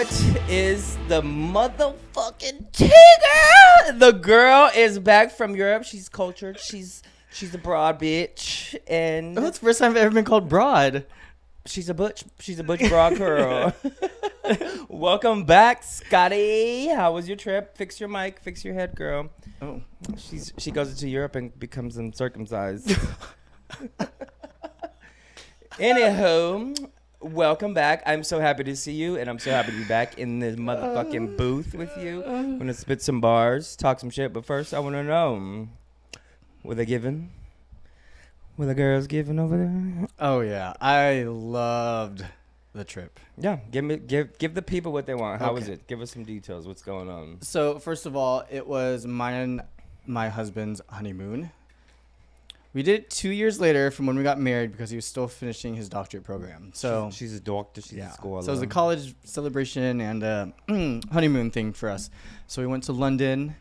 What is the motherfucking tigger? The girl is back from Europe. She's cultured. She's a broad bitch, and Oh, that's the first time I've ever been called broad. she's a butch broad girl. Welcome back, Scotty. How was your trip? Fix your mic. Fix your head, girl. Oh, She goes into Europe and becomes uncircumcised. Anywho, welcome back. I'm so happy to see you, and I'm so happy to be back in this motherfucking booth with you. I'm gonna spit some bars, talk some shit, but first I want to know, were they giving? Were the girls giving over there? oh yeah, I loved the trip. Yeah, give the people what they want. How was Okay. it? Give us some details. What's going on? So first of all, it was mine and my husband's honeymoon. We did it 2 years later from when we got married because he was still finishing his doctorate program. So she's a doctor. She's a scholar. So it was a college celebration and honeymoon thing for us. So we went to London,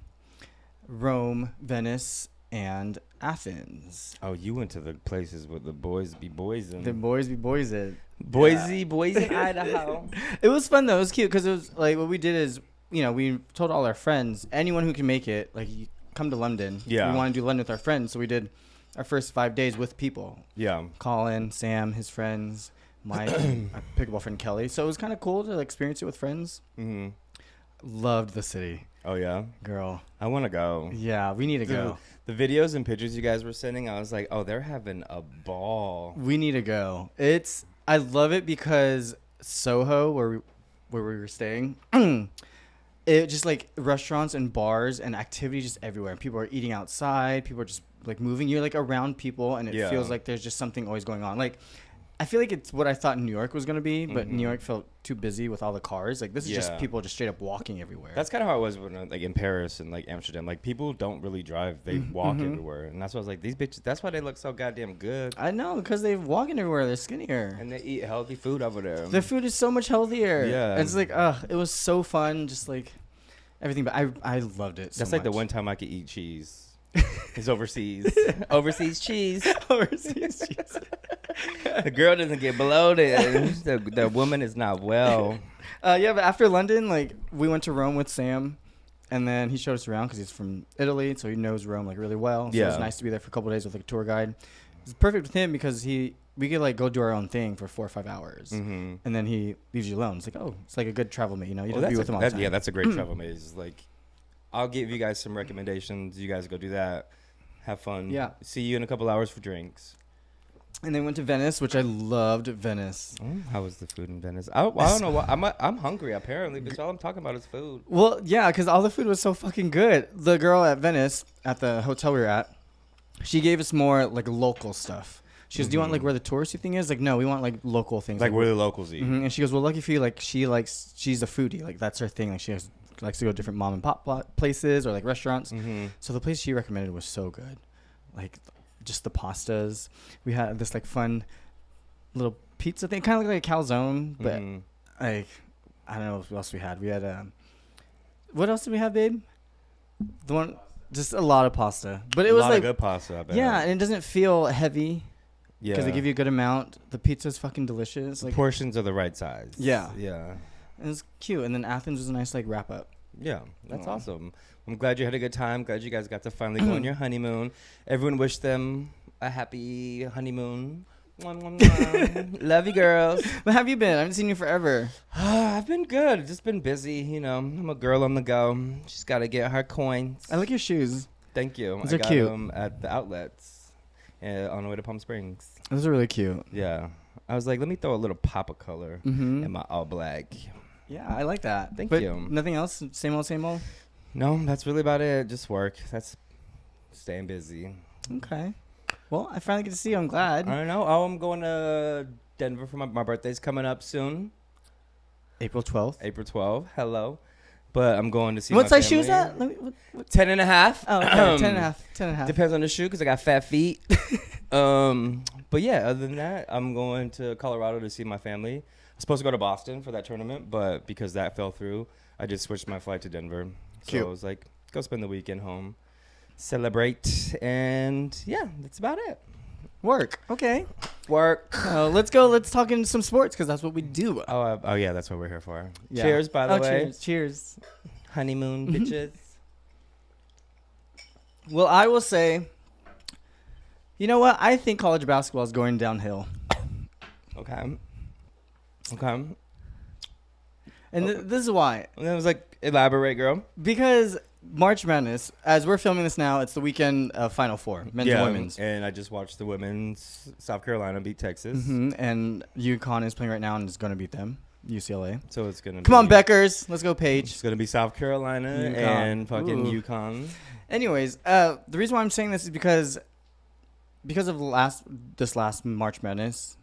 Rome, Venice, and Athens. Oh, you went to the places where the boys be boys in. The boys be boys it. Boise, Idaho. It was fun though. It was cute because it was like what we did is, you know, we told all our friends, anyone who can make it, like you come to London. Yeah. We want to do London with our friends, so we did our first 5 days with people. Yeah. Colin, Sam, his friends, my pickleball friend Kelly. So it was kind of cool to experience it with friends. Mm-hmm. Loved the city, Oh yeah. girl. I want to go. Yeah, we need to go. The videos and pictures you guys were sending, I was like, oh, they're having a ball. We need to go. I love it because Soho, where we were staying, it just like restaurants and bars and activity just everywhere. People are eating outside. People are just like moving. You're like around people, and it Yeah. feels like there's just something always going on. Like, I feel like it's what I thought New York was gonna be, but New York felt too busy with all the cars. Like this is just Yeah. people just straight up walking everywhere. That's kind of how it was when, like in Paris and like Amsterdam. Like people don't really drive; they walk everywhere, and that's why I was like, these bitches. That's why they look so goddamn good, I know because they walking everywhere. They're skinnier. and they eat healthy food over there. Their food is so much healthier. Yeah. And it's like, it was so fun. Just like everything. But I loved it. So That's like the much. one time I could eat cheese. It's overseas. Overseas cheese. Overseas cheese. The girl doesn't get bloated. The woman is not well. Yeah, but after London, like we went to Rome with Sam, and then he showed us around because he's from Italy, so he knows Rome like really well. So it was Yeah. nice to be there for a couple of days with like a tour guide. It's perfect with him because we could like go do our own thing for 4 or 5 hours, Mm-hmm. and then he leaves you alone. It's like, oh, it's like a good travel mate, you know. You don't be with him all the time. Yeah, that's a great travel maze. Like, I'll give you guys some recommendations. You guys go do that. Have fun. Yeah. See you in a couple hours for drinks. And then went to Venice, which I loved Venice. How was the food in Venice? I don't know. I'm hungry, apparently, but all I'm talking about is food. Well, yeah, because all the food was so fucking good. The girl at Venice, at the hotel we were at, she gave us more like local stuff. She goes, do you want like where the touristy thing is? Like, no, we want like local things. Like where the locals eat. And she goes, well, lucky for you, like she's a foodie. Like that's her thing. Like likes to go to different mom and pop places or like restaurants. Mm-hmm. So the place she recommended was so good. Like just the pastas. We had this like fun little pizza thing, kind of like a calzone, but like I don't know what else we had. We had what else did we have, babe? The one, just a lot of pasta, but it was like good pasta. I bet. yeah, and it doesn't feel heavy Yeah. because they give you a good amount. The pizza's fucking delicious. Like portions are the right size. Yeah. Yeah. it was cute, and then Athens was a nice like wrap up. Yeah, that's awesome. I'm glad you had a good time. Glad you guys got to finally go on your honeymoon. Everyone wish them a happy honeymoon. Mwah, mwah, mwah. Love you, girls. But how have you been? I haven't seen you forever. I've been good. Just been busy. You know, I'm a girl on the go. She's got to get her coins. I like your shoes. Thank you. Those I are got cute. them at the outlets on the way to Palm Springs. Those are really cute. Yeah. I was like, let me throw a little pop of color Mm-hmm. in my all black. Yeah, I like that. Thank but you. Nothing else? Same old, same old? No, that's really about it. Just work. That's staying busy. Okay. Well, I finally get to see you. I'm glad. I don't know. Oh, I'm going to Denver for my birthday's coming up soon. April 12th. April 12th. Hello. But I'm going to see What my size shoe is family. that? Let me, 10 and a half. oh, okay. 10 and a half. 10 and a half. Depends on the shoe because I got fat feet. But yeah, other than that, I'm going to Colorado to see my family. I'm supposed to go to Boston for that tournament, but because that fell through, I just switched my flight to Denver. So Cute. I was like, go spend the weekend home, celebrate, and yeah, that's about it. Work. Okay. Work. Let's go. Let's talk in some sports because that's what we do. Oh yeah, that's what we're here for. Yeah. Cheers, by the way. Cheers. Cheers. Honeymoon, bitches. Well, I will say, you know what? I think college basketball is going downhill. Okay. And this is why. And it was like, elaborate, girl. Because March Madness, as we're filming this now, it's the weekend of Final Four, men's and women's. And I just watched the women's. South Carolina beat Texas. Mm-hmm. And UConn is playing right now and is going to beat them, UCLA. So it's going to Come on, Beckers. Let's go, Paige. It's going to be South Carolina UConn. and fucking Ooh. UConn. Anyways, the reason why I'm saying this is because of this last March Madness,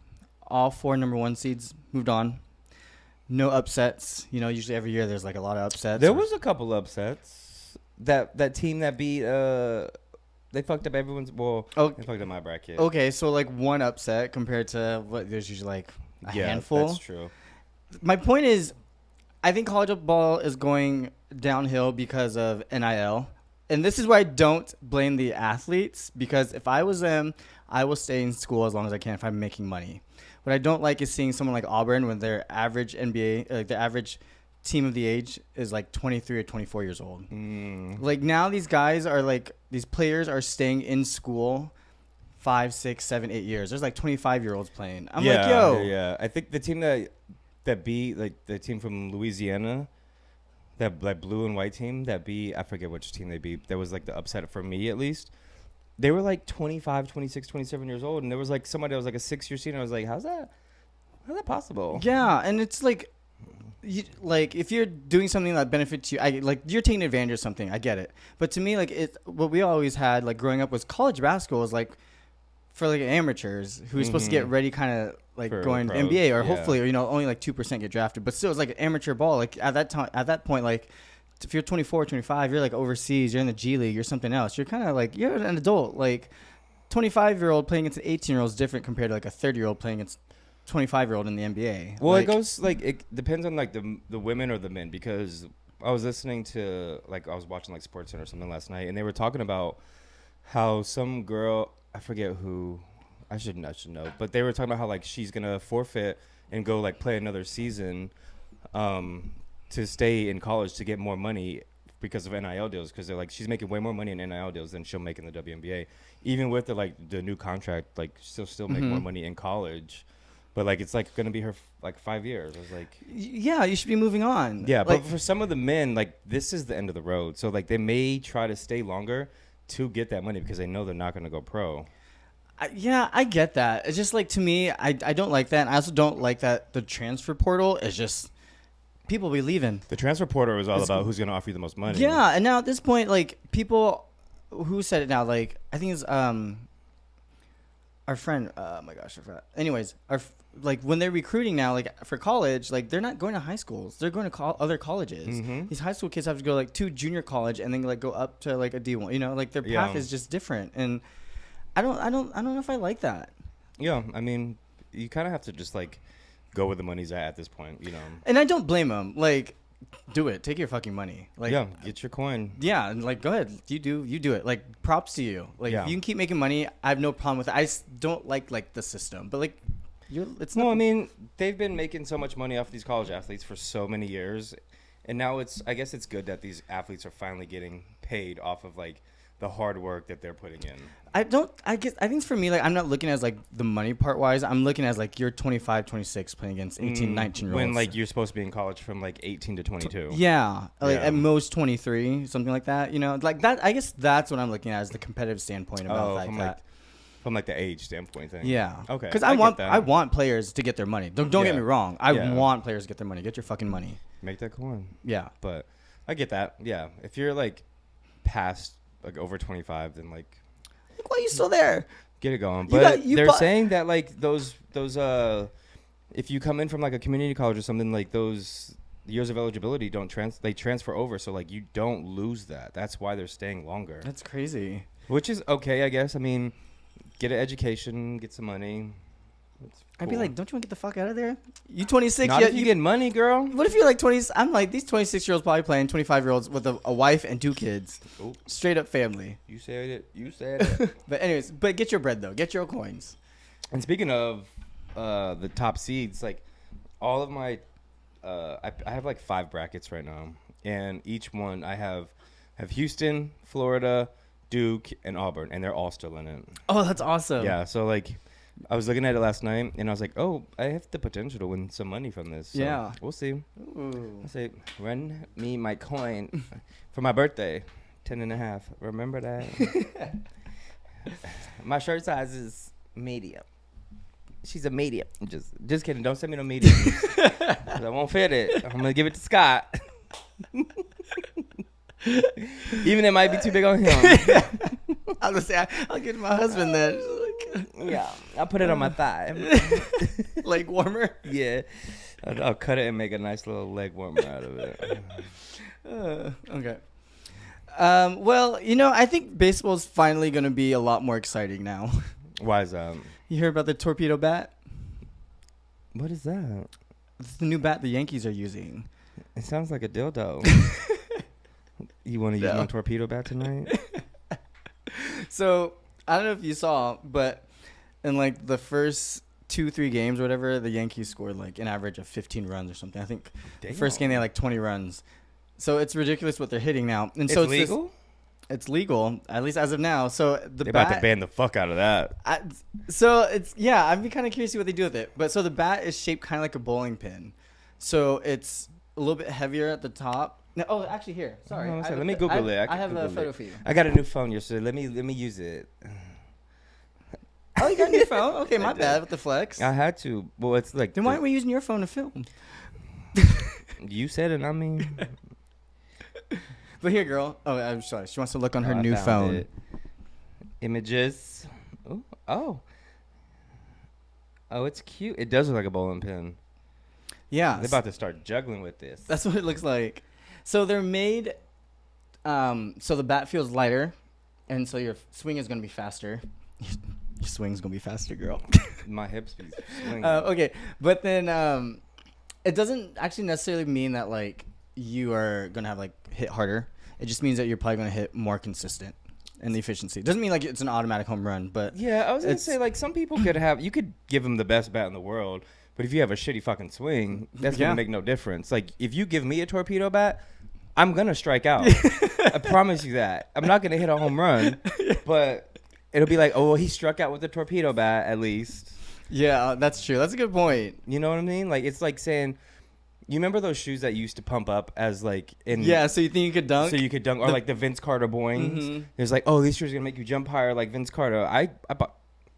all 4 number 1 seeds moved on. No upsets. You know, usually every year there's like a lot of upsets. There was a couple upsets. That team that beat they fucked up everyone's. Well, they fucked up my bracket. Okay, so like one upset compared to what there's usually like a handful. That's true. My point is, I think college football is going downhill because of NIL. And this is where I don't blame the athletes, because if I was them, I will stay in school as long as I can if I'm making money. What I don't like is seeing someone like Auburn when their average NBA, the average team of the age is like 23 or 24 years old. Like now these guys are like, these players are staying in school 5, 6, 7, 8 years. There's like 25-year-olds playing. I'm like, yo. Yeah. I think the team that beat, like the team from Louisiana, that like blue and white team that beat, I forget which team they beat. That was like the upset for me at least. They were like 25, 26, 27 years old, and there was like somebody that was like a 6-year senior. I was like, how's that possible? Yeah, and it's like, like if you're doing something that benefits you, like you're taking advantage of something. I get it, but to me, like what we always had like growing up was college basketball was like for like amateurs who are supposed to get ready, kind of like for going to NBA or hopefully, or you know, only like 2% get drafted, but still it's like an amateur ball. Like at that point, like if you're 24, 25, you're like overseas, you're in the G League, you're something else. You're kind of like, you're an adult. Like 25-year-old playing against an 18-year-old is different compared to like a 30-year-old playing against 25-year-old in the NBA. Well, like, it goes like, it depends on like the women or the men, because I was listening to like, I was watching like SportsCenter or something last night, and they were talking about how some girl, I forget who, I should know, but they were talking about how like she's gonna forfeit and go like play another season to stay in college to get more money because of NIL deals, because they're like, she's making way more money in NIL deals than she'll make in the WNBA, even with the new contract. Like she'll still make more money in college, but like it's like gonna be her like 5 years. I was like, yeah, you should be moving on. Yeah, like, but for some of the men, like this is the end of the road, so like they may try to stay longer to get that money because they know they're not gonna go pro. Yeah, I get that. It's just like, to me, I don't like that. And I also don't like that the transfer portal is just people be leaving. The transfer portal is all about who's going to offer you the most money. Yeah, and now at this point, like people who said it now, like I think it's our friend. Oh my gosh, I forgot. Anyways, like when they're recruiting now, like for college, like they're not going to high schools. They're going to other colleges. These high school kids have to go like to junior college and then like go up to like a D1. You know, like their path is just different. And I don't know if I like that. Yeah, I mean, you kind of have to just like go where the money's at this point, you know. And I don't blame them. Like, do it. Take your fucking money. Like, yeah, get your coin. Yeah, and like, go ahead. You do it. Like, props to you. Like, if you can keep making money, I have no problem with it. I just don't like the system. But like, it's not. No, I mean, they've been making so much money off of these college athletes for so many years, and now I guess it's good that these athletes are finally getting paid off of like the hard work that they're putting in. I think for me, like, I'm not looking as like the money part wise. I'm looking as like you're 25, 26 playing against 18, 19-year-olds. When like you're supposed to be in college from like 18 to 22. Yeah. Like at most 23, something like that, you know? Like that, I guess that's what I'm looking at as the competitive standpoint about that. From like the age standpoint thing. Yeah. Okay. Because I want players to get their money. Don't get me wrong. I want players to get their money. Get your fucking money. Make that coin. Yeah. But I get that. Yeah. If you're like past like over 25, then like why are you still there? Get it going. But they're saying that like those if you come in from like a community college or something, like those years of eligibility they transfer over, so like you don't lose that. That's why they're staying longer. That's crazy. Which is okay, I guess. I mean, get an education, get some money. I'd be like, don't you want to get the fuck out of there? You 26? Not if you get money, girl. What if you're like 20? I'm like, these 26-year-olds probably playing 25-year-olds with a wife and 2 kids. Ooh. Straight up family. You said it. But anyways, get your bread, though. Get your coins. And speaking of the top seeds, like all of my, I have like 5 brackets right now, and each one I have Houston, Florida, Duke, and Auburn, and they're all still in it. Oh, that's awesome. Yeah, so like I was looking at it last night, and I was like, oh, I have the potential to win some money from this. So Yeah. we'll see. Ooh. I say, run me my coin for my birthday, 10.5. Remember that? My shirt size is medium. She's a medium. Just kidding. Don't send me no medium. I won't fit it. I'm gonna give it to Scott. Even it might be too big on him. I was gonna say I'll get my husband then. Yeah, I'll put it on my thigh. Leg warmer. Yeah, I'll cut it and make a nice little leg warmer out of it. Okay. Well, I think baseball's finally going to be a lot more exciting now. Why is that? You hear about the torpedo bat? What is that? It's the new bat the Yankees are using. It sounds like a dildo. You want to use my torpedo bat tonight? So, I don't know if you saw, but in like the first 2-3 games or whatever, the Yankees scored like an average of 15 runs or something. I think the first game they had like 20 runs. So it's ridiculous what they're hitting now. And so it's legal? It's legal, at least as of now. So they're about to ban the fuck out of that. I'd be kind of curious to see what they do with it. But so the bat is shaped kind of like a bowling pin. So it's a little bit heavier at the top. No, actually here. Sorry. Let me Google it. I have a photo for you. I got a new phone yesterday. Let me use it. Oh, you got a new phone? Okay, my bad with the flex. I had to. Well, it's like. Then why aren't we using your phone to film? You said it, not me. But here, girl. Oh, I'm sorry. She wants to look on her new phone. It. Images. Ooh, oh, it's cute. It does look like a bowling pin. Yeah. They're about to start juggling with this. That's what it looks like. So they're made so the bat feels lighter, and so your swing is going to be faster. Your swing's going to be faster, girl. My hips be swinging. Okay, but then it doesn't actually necessarily mean that like you are going to have like hit harder. It just means that you're probably going to hit more consistent in the efficiency. It doesn't mean like it's an automatic home run, but yeah, I was going to say like some people you could give them the best bat in the world, but if you have a shitty fucking swing, that's going to make no difference. Like if you give me a torpedo bat, I'm going to strike out. I promise you that. I'm not going to hit a home run, but it'll be like, oh, well, he struck out with the torpedo bat at least. Yeah, that's true. That's a good point. You know what I mean? Like it's like saying, you remember those shoes that you used to pump up as like in so you think you could dunk? So you could dunk, or like the Vince Carter Boings. Mm-hmm. There's like, oh, these shoes are gonna make you jump higher like Vince Carter. I bought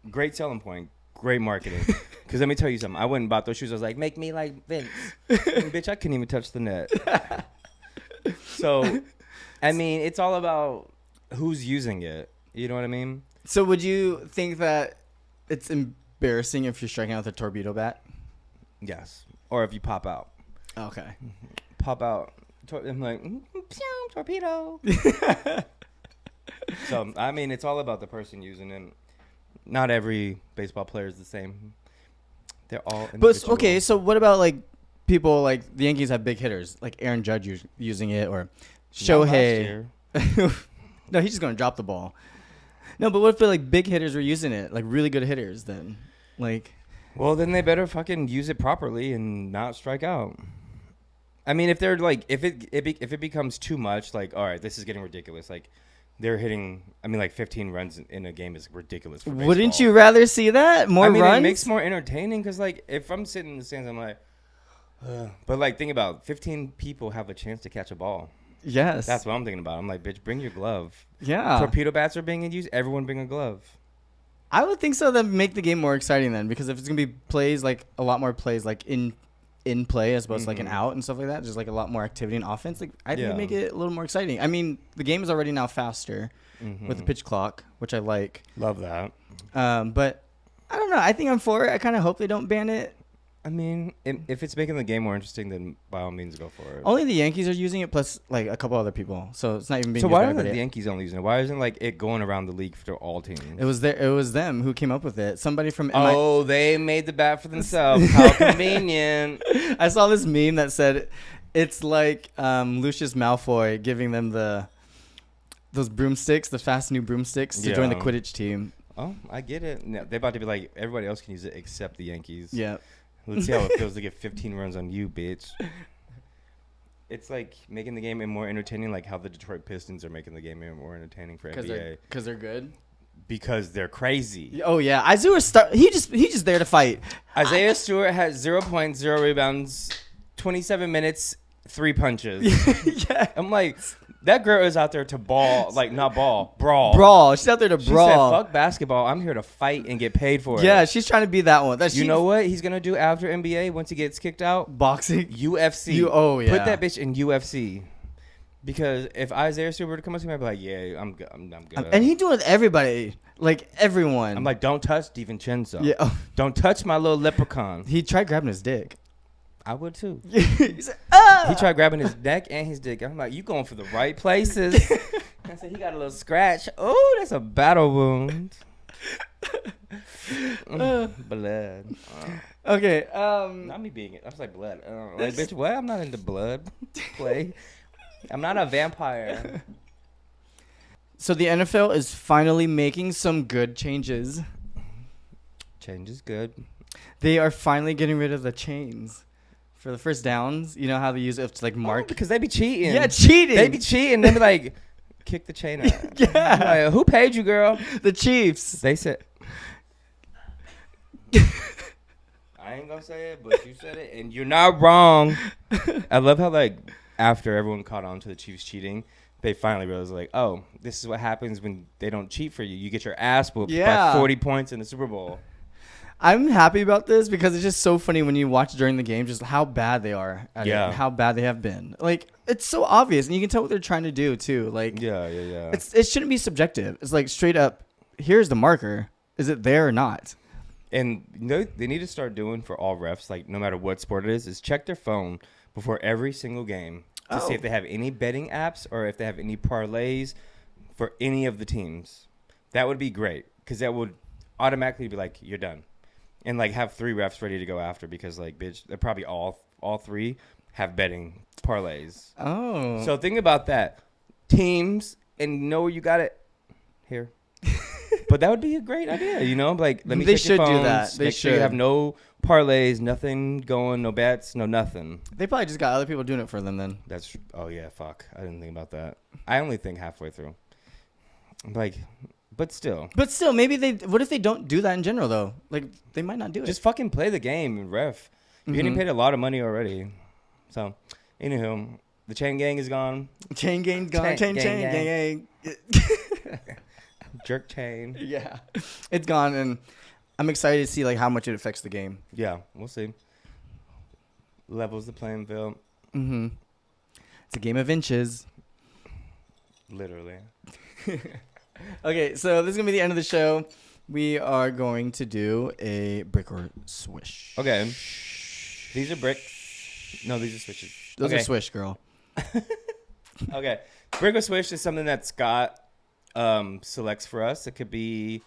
great selling point, great marketing. Because let me tell you something, I went and bought those shoes. I was like, make me like Vince. Bitch, I couldn't even touch the net. So, I mean, it's all about who's using it. You know what I mean? So would you think that it's embarrassing if you're striking out with a torpedo bat? Yes. Or if you pop out. Okay. Pop out. I'm like, torpedo. So, I mean, it's all about the person using it. Not every baseball player is the same. They're all individual. But, okay, so what about, like, people, like, the Yankees have big hitters, like Aaron Judge using it, or Shohei. No, he's just going to drop the ball. No, but what if, like, big hitters were using it, like, really good hitters then? Like... Well, then they better fucking use it properly and not strike out. I mean, if they're like, if it becomes too much, like, all right, this is getting ridiculous. Like, they're hitting. I mean, like 15 runs in a game is ridiculous. For baseball. Wouldn't you rather see that more runs? It makes more entertaining because, like, if I'm sitting in the stands, I'm like, but like, think about it, 15 people have a chance to catch a ball. Yes, that's what I'm thinking about. I'm like, bitch, bring your glove. Yeah, torpedo bats are being used. Everyone bring a glove. I would think so. That make the game more exciting then, because if it's gonna be plays, like a lot more plays, like in play as opposed to like an out and stuff like that, just like a lot more activity in offense. Like I think it'd make it a little more exciting. I mean, the game is already now faster with the pitch clock, which I like. Love that. But I don't know. I think I'm for it. I kind of hope they don't ban it. I mean, if it's making the game more interesting, then by all means go for it. Only the Yankees are using it, plus like a couple other people. So it's not even being. So why aren't the Yankees only using it? Why isn't like it going around the league for all teams? It was them who came up with it. Somebody from. They made the bat for themselves. How convenient! I saw this meme that said, "It's like Lucius Malfoy giving them those broomsticks, the fast new broomsticks, to join the Quidditch team." Oh, I get it. No, they're about to be like, everybody else can use it except the Yankees. Yeah. Let's see how it feels to get 15 runs on you, bitch. It's like making the game more entertaining, like how the Detroit Pistons are making the game more entertaining for NBA. Because they're good. Because they're crazy. Oh yeah, Isaiah he's just there to fight. Isaiah Stewart has 0 points, 0 rebounds, 27 minutes, 3 punches. Yeah. I'm like, that girl is out there to ball, like not ball, brawl. Brawl. She's out there to She brawl. said, "Fuck basketball. I'm here to fight and get paid for it." Yeah, she's trying to be that one. You know what he's gonna do after NBA once he gets kicked out? Boxing. UFC. Oh yeah. Put that bitch in UFC. Because if Isaiah Stewart were to come up to me, I'd be like, "Yeah, I'm good. I'm good." And he doing with everybody, like everyone. I'm like, "Don't touch DiVincenzo. yeah. Oh. Don't touch my little leprechaun." He tried grabbing his dick. I would too. He said, ah! He tried grabbing his neck and his dick. I'm like, "You going for the right places?" I said, "He got a little scratch. Oh, that's a battle wound." Blood. Okay. Not me being it. I was like blood. Like, bitch, what? I'm not into blood play. I'm not a vampire. So the NFL is finally making some good changes. Change is good. They are finally getting rid of the chains for the first downs. You know how they use it to like mark. Because they be cheating. Yeah, cheating. They be cheating. They be like, kick the chain out. Yeah. Like, who paid you, girl? The Chiefs. They said. I ain't gonna say it, but you said it, and you're not wrong. I love how like after everyone caught on to the Chiefs cheating, they finally realized like, oh, this is what happens when they don't cheat for you. You get your ass whooped by 40 points in the Super Bowl. I'm happy about this because it's just so funny when you watch during the game just how bad they are at it, and how bad they have been. Like, it's so obvious, and you can tell what they're trying to do, too. Like, Yeah. It shouldn't be subjective. It's like straight up, here's the marker. Is it there or not? And you know, they need to start doing for all refs, like no matter what sport it is check their phone before every single game to see if they have any betting apps or if they have any parlays for any of the teams. That would be great because that would automatically be like, you're done. And like have 3 refs ready to go after because like, bitch, they're probably all 3 have betting parlays. Oh. So think about that. Teams, and know where you got it here. But that would be a great idea, you know? Like, let me They check your should do phones, that. They make sure you should. have no parlays, nothing going, no bets, no nothing. They probably just got other people doing it for them then. That's, oh yeah, fuck. I didn't think about that. I only think halfway through. Like, but still. But still, maybe what if they don't do that in general, though? Like, they might not do it. Just fucking play the game, ref. You're getting paid a lot of money already. So, anywho, the chain gang is gone. Chain gang gone. Chain gang. Jerk chain. Yeah. It's gone, and I'm excited to see, like, how much it affects the game. Yeah, we'll see. Levels the playing field. Mm-hmm. It's a game of inches. Literally. Okay, so this is going to be the end of the show. We are going to do a brick or swish. Okay. These are bricks. No, these are swishes. Those are swish, girl. Okay. Brick or swish is something that Scott selects for us. It could be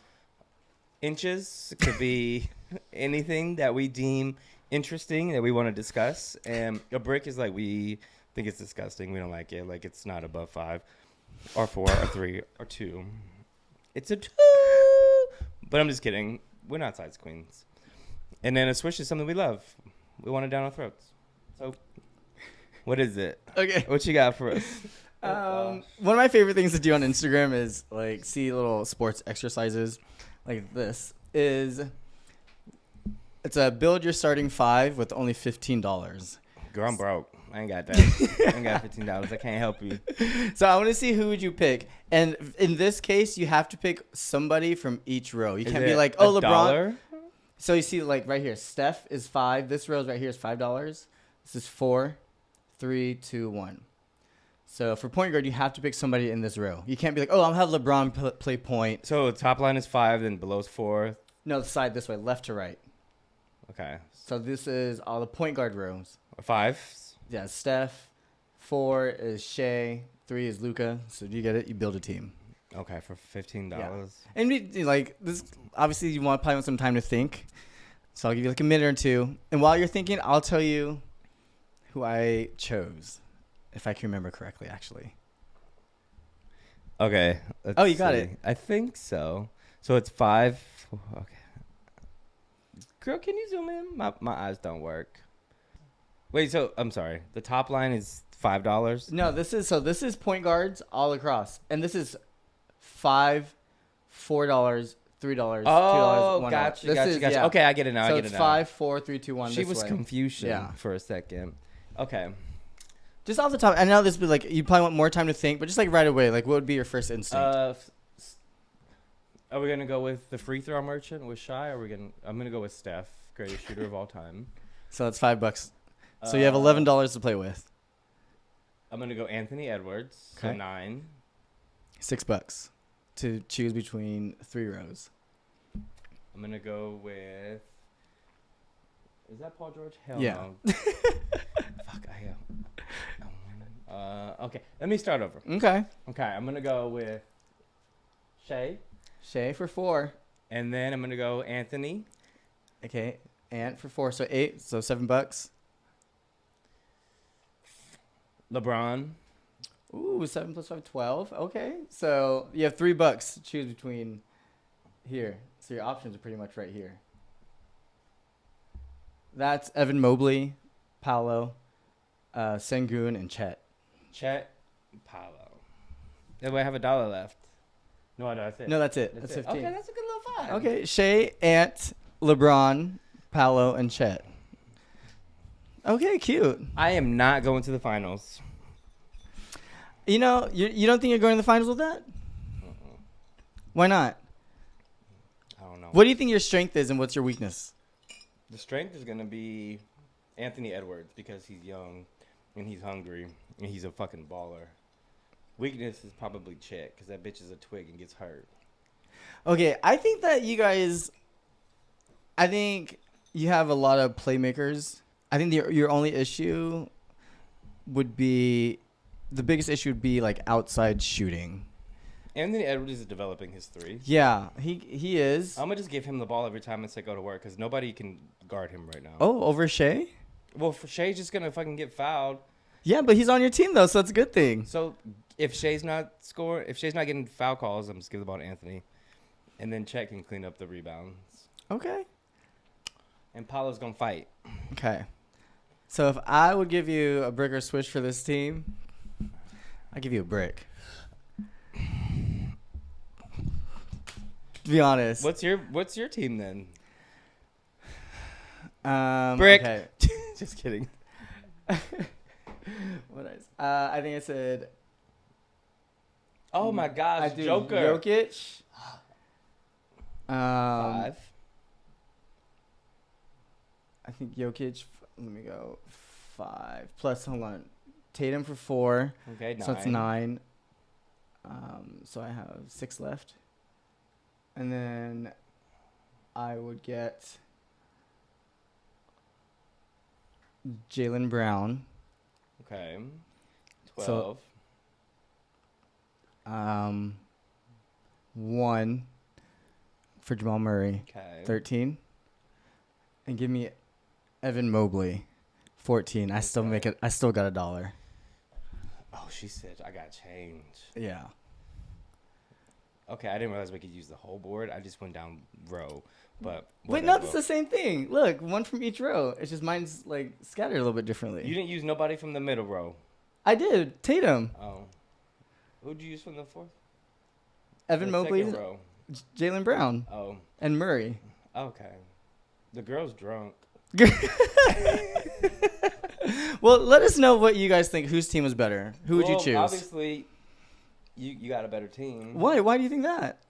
inches. It could be anything that we deem interesting that we want to discuss. And a brick is like we think it's disgusting. We don't like it. Like it's not above 5 or 4 or 3 or 2. It's a 2. But I'm just kidding. We're not size queens. And then a swish is something we love. We want it down our throats. So what is it? Okay. What you got for us? One of my favorite things to do on Instagram is like see little sports exercises like this. It's a build your starting 5 with only $15. Girl, I'm broke. I ain't got that. I ain't got $15. I can't help you. So I want to see who would you pick. And in this case, you have to pick somebody from each row. You can't be like, oh, LeBron. So you see like right here, Steph is 5. This row right here is $5. This is 4, 3, 2, 1. So for point guard, you have to pick somebody in this row. You can't be like, oh, I'll have LeBron play point. So top line is 5, then below is 4. No, the side this way, left to right. Okay. So this is all the point guard rows. 5. Yeah, Steph. 4 is Shea. 3 is Luka. So do you get it? You build a team. Okay, for $15. Yeah. And like this, obviously you probably want some time to think. So I'll give you like a minute or two. And while you're thinking, I'll tell you who I chose, if I can remember correctly, actually. Okay. Oh, you got it. I think so. So it's 5. Okay. Girl, can you zoom in? My eyes don't work. Wait, so I'm sorry. The top line is $5. No, this is point guards all across, and this is $5, $4, $3, $2, Oh, $1. gotcha, This gotcha, is, gotcha. Yeah. Okay, I get it now. So I get it's it now. 5, 4, 3, 2, 1. She this was way. confusion Yeah. for a second. Okay. Just off the top, I know this would be like you probably want more time to think, but just like right away, like what would be your first instinct? Are we gonna go with the free throw merchant with Shy? Or I'm gonna go with Steph, greatest shooter of all time. So it's $5. So you have $11 to play with. I'm gonna go Anthony Edwards. So Okay. 9. $6 to choose between 3 rows. I'm gonna go with. Is that Paul George? Hell Yeah. no. Fuck. Okay. Let me start over. Okay. Okay. I'm gonna go with Shay, Shay for 4. and then I'm gonna go Anthony. Okay. Ant for 4. So 8. So $7. LeBron. Ooh, 7 plus 5, 12. Okay. So you have $3 to choose between here. So your options are pretty much right here. That's Evan Mobley, Paolo, Sengun, and Chet. Chet. Paolo. Then we have $1 left. No, that's it. No, that's it. That's That's it. 15. Okay, that's a good little five. Okay, Shea, Ant, LeBron, Paolo, and Chet. Okay, cute. I am not going to the finals. You know, you don't think you're going to the finals with that? Why not? I don't know. What do you think your strength is and what's your weakness? The strength is going to be Anthony Edwards because he's young and he's hungry and he's a fucking baller. Weakness is probably Chet because that bitch is a twig and gets hurt. Okay, I think that you guys, I think you have a lot of playmakers. I think your only issue would be, the biggest issue would be like outside shooting. Anthony Edwards is developing his three. Yeah, he is. I'm going to just give him the ball every time and say go to work because nobody can guard him right now. Oh, over Shea? Well, for Shay's just going to fucking get fouled. Yeah, but he's on your team though, so that's a good thing. So if Shay's not getting foul calls, I'm just give the ball to Anthony. And then Chet can clean up the rebounds. Okay. And Paolo's going to fight. Okay. So if I would give you a brick or switch for this team, I'd give you a brick. To be honest. What's your team then? Brick. Okay. Just kidding. What I think I said. Oh my gosh, I do Joker. Jokic. 5. I think Jokic. Let me go. 5 plus. Hold on. Tatum for 4. Okay, 9. So it's 9. So I have 6 left. And then I would get Jaylen Brown. Okay. 12. So, 1 for Jamal Murray. Okay. 13. And give me Evan Mobley. 14. I still make it. I still got $1. Oh, she said I got change. Yeah. Okay, I didn't realize we could use the whole board. I just went down row. But Wait, no, it's the same thing. Look, 1 from each row. It's just mine's like scattered a little bit differently. You didn't use nobody from the middle row. I did. Tatum. Oh. Who'd you use from the fourth? Evan The Mobley. second row. Jaylen Brown. Oh. And Murray. Okay. The girl's drunk. Well, let us know what you guys think. Whose team was better? Who would you choose? Obviously, you got a better team. Why? Why do you think that?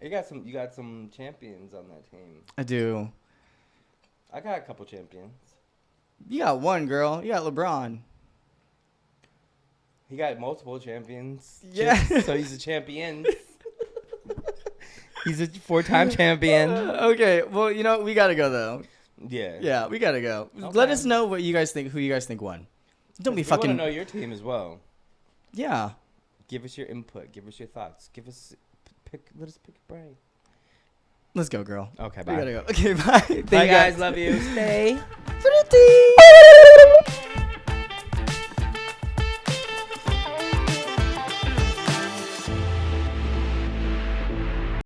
You got some champions on that team. I do. I got a couple champions. You got 1, girl. You got LeBron. He got multiple champions. Yeah. So he's a champion. He's a 4-time champion. Okay. Well, you know, we got to go, though. Yeah. Yeah, we got to go. Okay. Let us know what you guys think. Who you guys think won. Don't be fucking. We want to know your team as well. Yeah. Give us your input. Give us your thoughts. Let us pick a brain. Let's go, girl. Okay, We bye. got to go. Okay, bye. Thank Bye, you guys. Love you. Stay pretty.